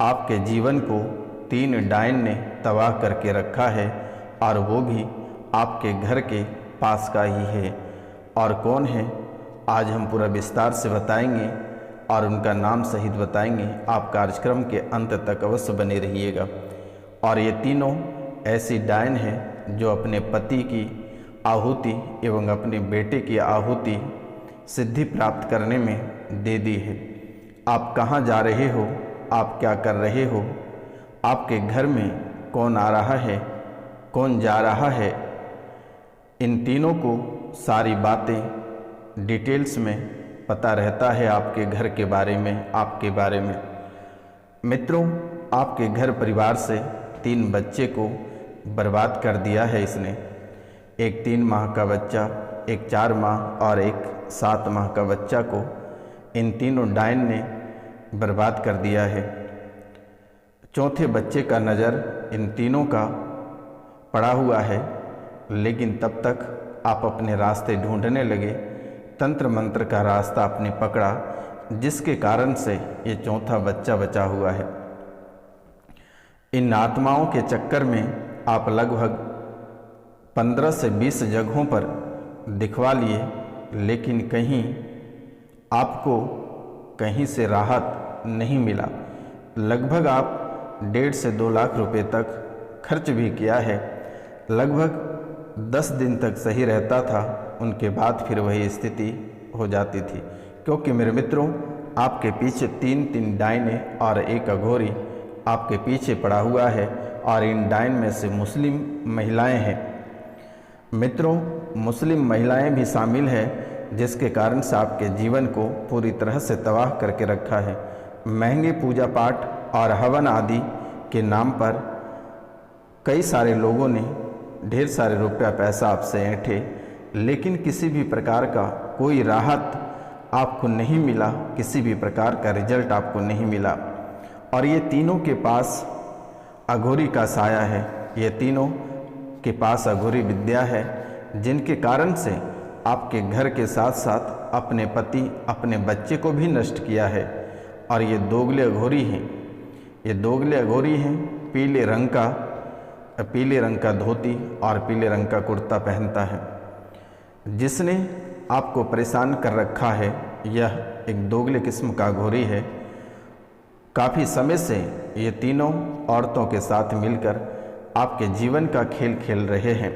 आपके जीवन को 3 डायन ने तबाह करके रखा है और वो भी आपके घर के पास का ही है। और कौन है आज हम पूरा विस्तार से बताएंगे और उनका नाम सहित बताएंगे। आप कार्यक्रम के अंत तक अवश्य बने रहिएगा। और ये तीनों ऐसी डायन हैं जो अपने पति की आहुति एवं अपने बेटे की आहुति सिद्धि प्राप्त करने में दे दी है। आप कहाँ जा रहे हो, आप क्या कर रहे हो, आपके घर में कौन आ रहा है, कौन जा रहा है, इन तीनों को सारी बातें डिटेल्स में पता रहता है आपके घर के बारे में, आपके बारे में। मित्रों, आपके घर परिवार से 3 बच्चे को बर्बाद कर दिया है इसने। एक 3 माह का बच्चा, एक 4 माह और एक 7 माह का बच्चा को इन तीनों डायन ने बर्बाद कर दिया है। चौथे बच्चे का नज़र इन तीनों का पड़ा हुआ है, लेकिन तब तक आप अपने रास्ते ढूंढने लगे, तंत्र मंत्र का रास्ता आपने पकड़ा, जिसके कारण से ये चौथा बच्चा बचा हुआ है। इन आत्माओं के चक्कर में आप लगभग 15 से 20 जगहों पर दिखवा लिए, लेकिन कहीं आपको कहीं से राहत नहीं मिला। लगभग आप 1.5 से 2 लाख रुपए तक खर्च भी किया है। लगभग 10 दिन तक सही रहता था, उनके बाद फिर वही स्थिति हो जाती थी। क्योंकि मेरे मित्रों, आपके पीछे 3 डायने और एक अघोरी आपके पीछे पड़ा हुआ है और इन डायन में से मुस्लिम महिलाएं हैं। मित्रों, मुस्लिम महिलाएं भी शामिल हैं, जिसके कारण से आपके जीवन को पूरी तरह से तबाह करके रखा है। महंगे पूजा पाठ और हवन आदि के नाम पर कई सारे लोगों ने ढेर सारे रुपया पैसा आपसे ऐंठे, लेकिन किसी भी प्रकार का कोई राहत आपको नहीं मिला, किसी भी प्रकार का रिजल्ट आपको नहीं मिला। और ये तीनों के पास अघोरी का साया है, ये तीनों के पास अघोरी विद्या है, जिनके कारण से आपके घर के साथ साथ अपने पति, अपने बच्चे को भी नष्ट किया है। और ये दोगले अघोरी हैं, ये दोगले अघोरी हैं। पीले रंग का धोती और पीले रंग का कुर्ता पहनता है। जिसने आपको परेशान कर रखा है, यह एक दोगले किस्म का अघोरी है। काफ़ी समय से ये तीनों औरतों के साथ मिलकर आपके जीवन का खेल खेल रहे हैं।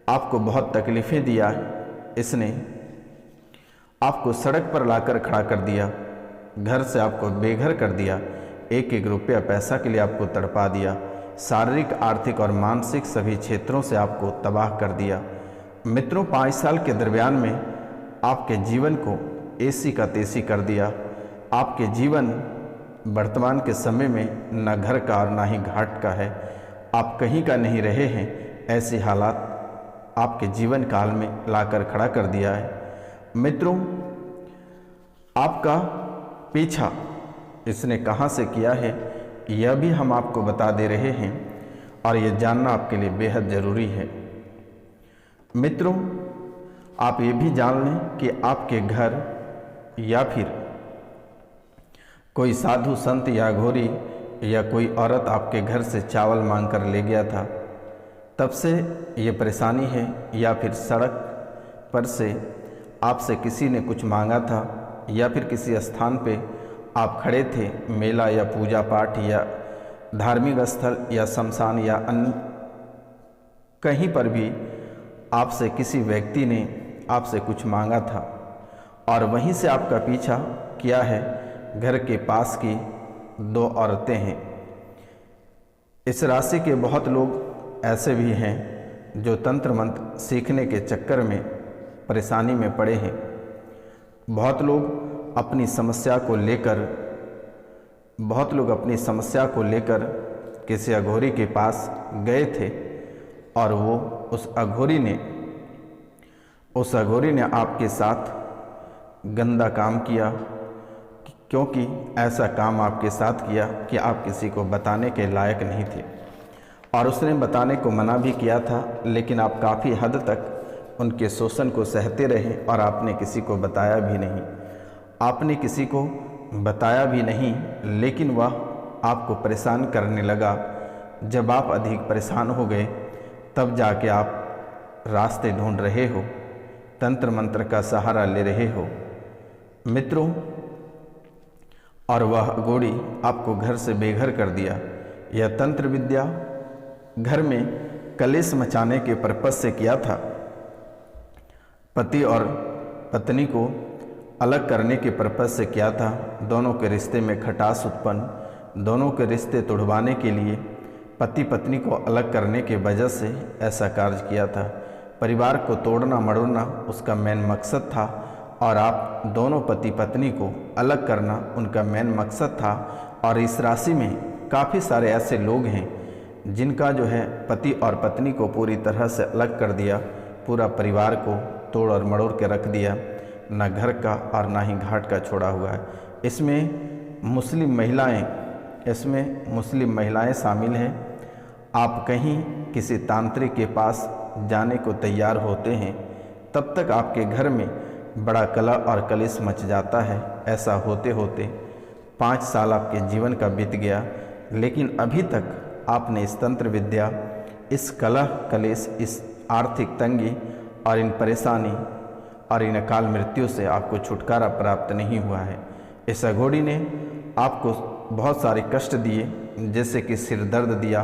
आपको बहुत तकलीफ़ें दिया इसने, आपको सड़क पर लाकर खड़ा कर दिया, घर से आपको बेघर कर दिया, एक रुपया पैसा के लिए आपको तड़पा दिया, शारीरिक, आर्थिक और मानसिक सभी क्षेत्रों से आपको तबाह कर दिया। मित्रों, 5 साल के दरमियान में आपके जीवन को ऐसी का तैसी कर दिया। आपके जीवन वर्तमान के समय में न घर का और ना ही घाट का है, आप कहीं का नहीं रहे हैं। ऐसे हालात आपके जीवन काल में लाकर खड़ा कर दिया है। मित्रों, आपका पीछा इसने कहाँ से किया है, यह भी हम आपको बता दे रहे हैं और यह जानना आपके लिए बेहद ज़रूरी है। मित्रों, आप ये भी जान लें कि आपके घर या फिर कोई साधु संत या घोरी या कोई औरत आपके घर से चावल मांग कर ले गया था, तब से ये परेशानी है। या फिर सड़क पर से आपसे किसी ने कुछ मांगा था, या फिर किसी स्थान पे आप खड़े थे, मेला या पूजा पाठ या धार्मिक स्थल या शमशान या अन्य कहीं पर भी आपसे किसी व्यक्ति ने आपसे कुछ मांगा था और वहीं से आपका पीछा किया है। घर के पास की 2 औरतें हैं। इस राशि के बहुत लोग ऐसे भी हैं जो तंत्र मंत्र सीखने के चक्कर में परेशानी में पड़े हैं। बहुत लोग अपनी समस्या को लेकर किसी अघोरी के पास गए थे और वो उस अघोरी ने आपके साथ गंदा काम किया, क्योंकि ऐसा काम आपके साथ किया कि आप किसी को बताने के लायक नहीं थे। और उसने बताने को मना भी किया था, लेकिन आप काफ़ी हद तक उनके शोषण को सहते रहे और आपने किसी को बताया भी नहीं। आपने किसी को बताया भी नहीं, लेकिन वह आपको परेशान करने लगा। जब आप अधिक परेशान हो गए तब जाके आप रास्ते ढूंढ रहे हो, तंत्र मंत्र का सहारा ले रहे हो मित्रों, और वह अघोरी आपको घर से बेघर कर दिया। यह तंत्र विद्या घर में कलेश मचाने के पर्पज से किया था। पति और पत्नी को अलग करने के पर्पज से किया था। दोनों के रिश्ते में खटास उत्पन्न, दोनों के रिश्ते तोड़वाने के लिए, पति पत्नी को अलग करने के वजह से ऐसा कार्य किया था। परिवार को तोड़ना मड़ोड़ना उसका मेन मकसद था, और आप दोनों पति पत्नी को अलग करना उनका मेन मकसद था। और इस राशि में काफ़ी सारे ऐसे लोग हैं जिनका जो है पति और पत्नी को पूरी तरह से अलग कर दिया, पूरा परिवार को तोड़ और मड़ोड़ के रख दिया, ना घर का और ना ही घाट का छोड़ा हुआ है। इसमें मुस्लिम महिलाएं शामिल हैं। आप कहीं किसी तांत्रिक के पास जाने को तैयार होते हैं, तब तक आपके घर में बड़ा कलह और कलेश मच जाता है। ऐसा होते होते 5 साल आपके जीवन का बीत गया, लेकिन अभी तक आपने इस तंत्र विद्या, इस कलह कलेश, इस आर्थिक तंगी और इन परेशानी और इन अकाल मृत्यु से आपको छुटकारा प्राप्त नहीं हुआ है। इस अघोरी ने आपको बहुत सारे कष्ट दिए, जैसे कि सिर दर्द दिया,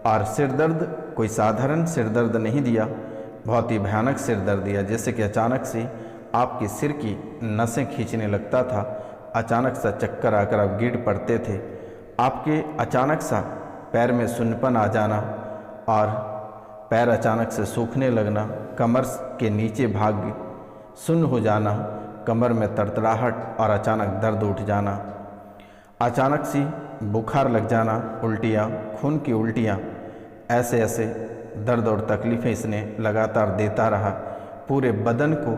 और सिर दर्द कोई साधारण सिर दर्द नहीं दिया, बहुत ही भयानक सिर दर्द दिया। जैसे कि अचानक से आपके सिर की नसें खींचने लगता था, अचानक सा चक्कर आकर आप गिर पड़ते थे, आपके अचानक सा पैर में सुन्नपन आ जाना और पैर अचानक से सूखने लगना, कमर के नीचे भाग सुन्न हो जाना, कमर में तड़तड़ाहट और अचानक दर्द उठ जाना, अचानक सी बुखार लग जाना, उल्टियाँ, खून की उल्टियाँ, ऐसे दर्द और तकलीफ़ें इसने लगातार देता रहा। पूरे बदन को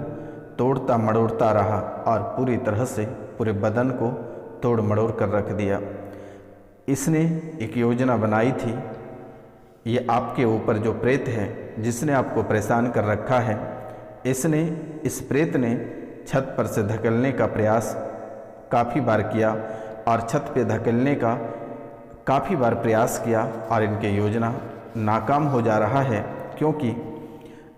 तोड़ता मड़ोड़ता रहा और पूरी तरह से पूरे बदन को तोड़ मड़ोड़ कर रख दिया। इसने एक योजना बनाई थी। ये आपके ऊपर जो प्रेत है जिसने आपको परेशान कर रखा है, इस प्रेत ने छत पर से धकेलने का प्रयास काफ़ी बार किया और छत पे धकेलने का काफ़ी बार प्रयास किया, और इनकी योजना नाकाम हो जा रहा है। क्योंकि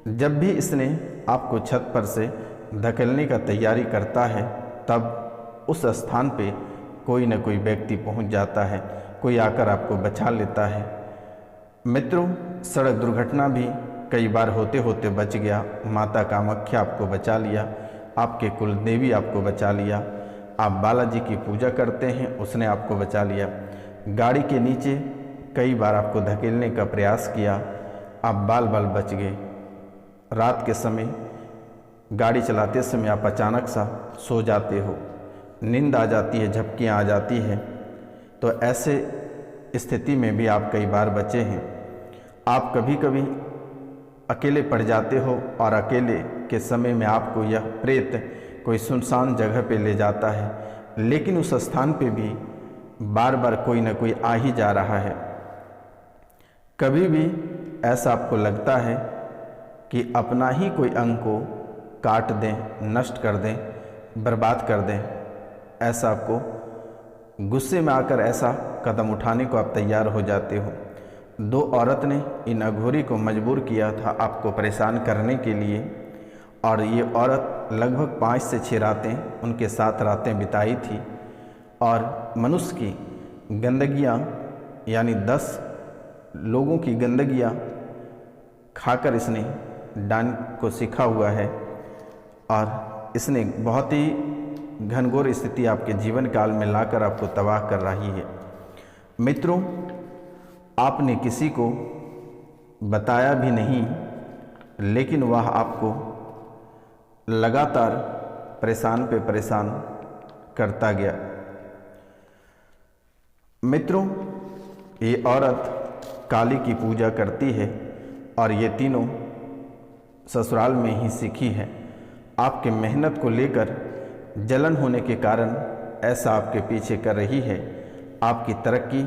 जब भी इसने आपको छत पर से धकेलने का तैयारी करता है, तब उस स्थान पे कोई न कोई व्यक्ति पहुंच जाता है, कोई आकर आपको बचा लेता है। मित्रों, सड़क दुर्घटना भी कई बार होते होते बच गया। माता कामाख्या आपको बचा लिया, आपके कुल देवी आपको बचा लिया, आप बालाजी की पूजा करते हैं, उसने आपको बचा लिया। गाड़ी के नीचे कई बार आपको धकेलने का प्रयास किया, आप बाल बाल बच गए। रात के समय गाड़ी चलाते समय आप अचानक सा सो जाते हो, नींद आ जाती है, झपकियाँ आ जाती हैं, तो ऐसे स्थिति में भी आप कई बार बचे हैं। आप कभी कभी अकेले पड़ जाते हो और अकेले के समय में आपको यह प्रेत कोई सुनसान जगह पे ले जाता है, लेकिन उस स्थान पे भी बार बार कोई न कोई आ ही जा रहा है। कभी भी ऐसा आपको लगता है कि अपना ही कोई अंग को काट दें, नष्ट कर दें, बर्बाद कर दें, ऐसा आपको गुस्से में आकर ऐसा कदम उठाने को आप तैयार हो जाते हो। 2 औरत ने इन अघोरी को मजबूर किया था आपको परेशान करने के लिए, और ये औरत लगभग 5 से 6 रातें उनके साथ रातें बिताई थी, और मनुष्य की गंदगियाँ यानी 10 लोगों की गंदगियाँ खाकर इसने डान को सीखा हुआ है, और इसने बहुत ही घनघोर स्थिति आपके जीवन काल में लाकर आपको तबाह कर रही है। मित्रों, आपने किसी को बताया भी नहीं, लेकिन वह आपको लगातार परेशान पे परेशान करता गया। मित्रों, ये औरत काली की पूजा करती है, और ये तीनों ससुराल में ही सीखी है। आपके मेहनत को लेकर जलन होने के कारण ऐसा आपके पीछे कर रही है। आपकी तरक्की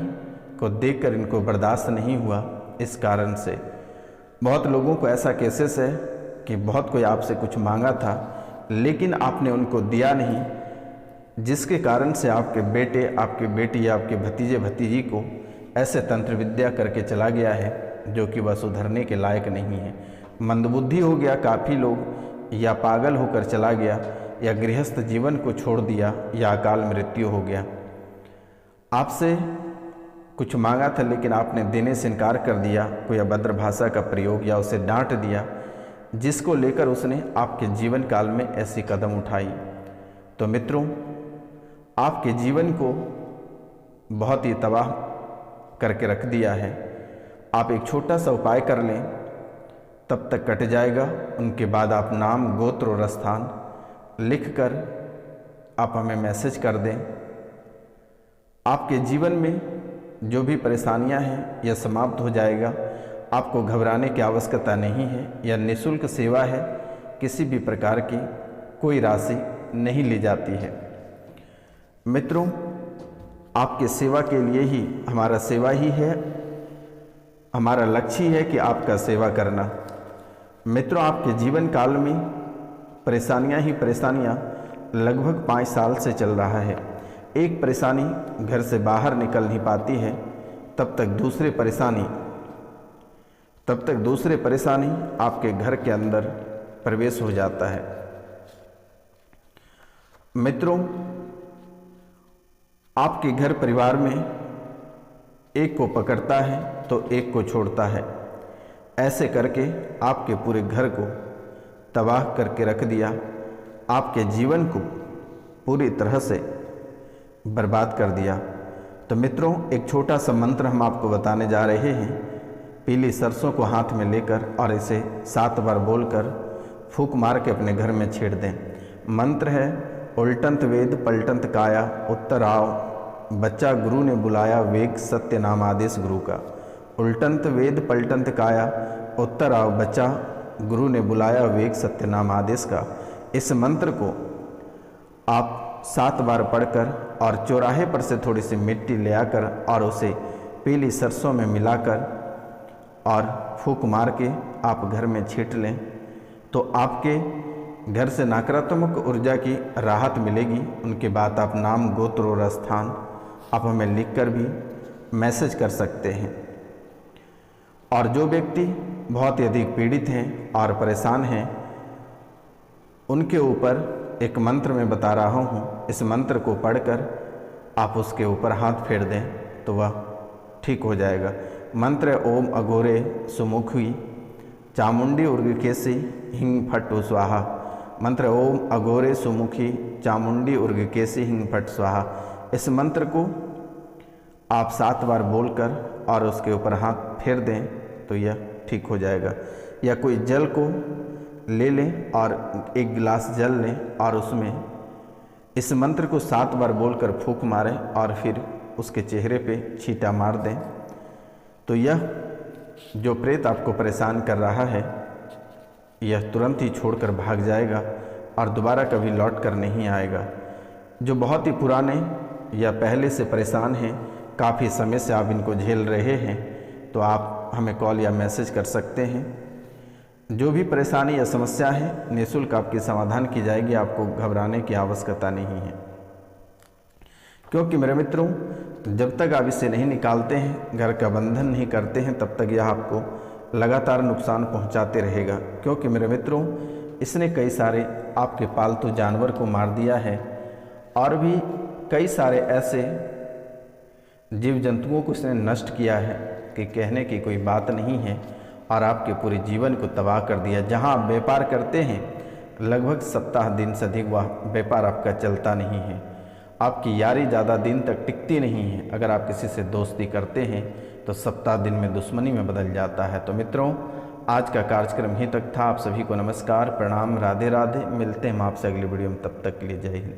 को देखकर इनको बर्दाश्त नहीं हुआ। इस कारण से बहुत लोगों को ऐसा केसेस है कि बहुत कोई आपसे कुछ मांगा था, लेकिन आपने उनको दिया नहीं, जिसके कारण से आपके बेटे, आपकी बेटी या आपके भतीजे भतीजी को ऐसे तंत्र विद्या करके चला गया है जो कि वह सुधरने के लायक नहीं है। मंदबुद्धि हो गया काफ़ी लोग, या पागल होकर चला गया, या गृहस्थ जीवन को छोड़ दिया, या अकाल मृत्यु हो गया। आपसे कुछ मांगा था लेकिन आपने देने से इनकार कर दिया, कोई अभद्र भाषा का प्रयोग या उसे डांट दिया, जिसको लेकर उसने आपके जीवन काल में ऐसी कदम उठाई। तो मित्रों, आपके जीवन को बहुत ही तबाह करके रख दिया है। आप एक छोटा सा उपाय कर लें, तब तक कट जाएगा। उनके बाद आप नाम, गोत्र और स्थान लिखकर आप हमें मैसेज कर दें। आपके जीवन में जो भी परेशानियां हैं यह समाप्त हो जाएगा। आपको घबराने की आवश्यकता नहीं है। यह निःशुल्क सेवा है, किसी भी प्रकार की कोई राशि नहीं ली जाती है। मित्रों, आपके सेवा के लिए ही हमारा सेवा ही है, हमारा लक्ष्य ही है कि आपका सेवा करना। मित्रों, आपके जीवन काल में परेशानियां ही परेशानियां लगभग 5 साल से चल रहा है। एक परेशानी घर से बाहर निकल नहीं पाती है, तब तक दूसरे परेशानी आपके घर के अंदर प्रवेश हो जाता है। मित्रों, आपके घर परिवार में एक को पकड़ता है तो एक को छोड़ता है। ऐसे करके आपके पूरे घर को तबाह करके रख दिया, आपके जीवन को पूरी तरह से बर्बाद कर दिया। तो मित्रों, एक छोटा सा मंत्र हम आपको बताने जा रहे हैं। पीली सरसों को हाथ में लेकर और इसे 7 बार बोलकर फूंक मार के अपने घर में छेड़ दें। मंत्र है, उल्टंत वेद पलटंत काया, उत्तर आओ बच्चा गुरु ने बुलाया, वेग सत्य नाम आदेश गुरु का। उल्टंत वेद पलटंत काया, उत्तर आओ बच्चा गुरु ने बुलाया, वेग सत्य नाम आदेश का। इस मंत्र को आप 7 बार पढ़कर और चौराहे पर से थोड़ी सी मिट्टी ले आकर और उसे पीली सरसों में मिलाकर और फूंक मार के आप घर में छींट लें, तो आपके घर से नकारात्मक ऊर्जा की राहत मिलेगी। उनके बाद आप नाम, गोत्र और स्थान आप हमें लिखकर भी मैसेज कर सकते हैं। और जो व्यक्ति बहुत ही अधिक पीड़ित हैं और परेशान हैं, उनके ऊपर एक मंत्र मैं बता रहा हूँ। इस मंत्र को पढ़कर आप उसके ऊपर हाथ फेर दें तो वह ठीक हो जाएगा। मंत्र ओम अघोरे सुमुखी चामुंडी उर्गकेशी हिंग फट स्वाहा। मंत्र ओम अघोरे सुमुखी चामुंडी उर्गकेशी हिंग फट स्वाहा। इस मंत्र को आप 7 बार बोलकर और उसके ऊपर हाथ फेर दें तो यह ठीक हो जाएगा। या कोई जल को ले लें और एक गिलास जल लें और उसमें इस मंत्र को 7 बार बोलकर फूंक मारें और फिर उसके चेहरे पे छींटा मार दें, तो यह जो प्रेत आपको परेशान कर रहा है यह तुरंत ही छोड़कर भाग जाएगा और दोबारा कभी लौट कर नहीं आएगा। जो बहुत ही पुराने या पहले से परेशान हैं, काफ़ी समय से आप इनको झेल रहे हैं, तो आप हमें कॉल या मैसेज कर सकते हैं। जो भी परेशानी या समस्या है निःशुल्क आपकी समाधान की जाएगी। आपको घबराने की आवश्यकता नहीं है, क्योंकि मेरे मित्रों, जब तक आप इसे नहीं निकालते हैं, घर का बंधन नहीं करते हैं, तब तक यह आपको लगातार नुकसान पहुंचाते रहेगा। क्योंकि मेरे मित्रों, इसने कई सारे आपके पालतू जानवर को मार दिया है और भी कई सारे ऐसे जीव जंतुओं को इसने नष्ट किया है कि कहने की कोई बात नहीं है, और आपके पूरे जीवन को तबाह कर दिया। जहां आप व्यापार करते हैं, लगभग सप्ताह दिन से अधिक वह व्यापार आपका चलता नहीं है। आपकी यारी ज़्यादा दिन तक टिकती नहीं है। अगर आप किसी से दोस्ती करते हैं तो सप्ताह दिन में दुश्मनी में बदल जाता है। तो मित्रों, आज का कार्यक्रम यहीं तक था। आप सभी को नमस्कार, प्रणाम, राधे राधे। मिलते हैं हम आपसे अगली वीडियो में, तब तक के लिए जय हिंद।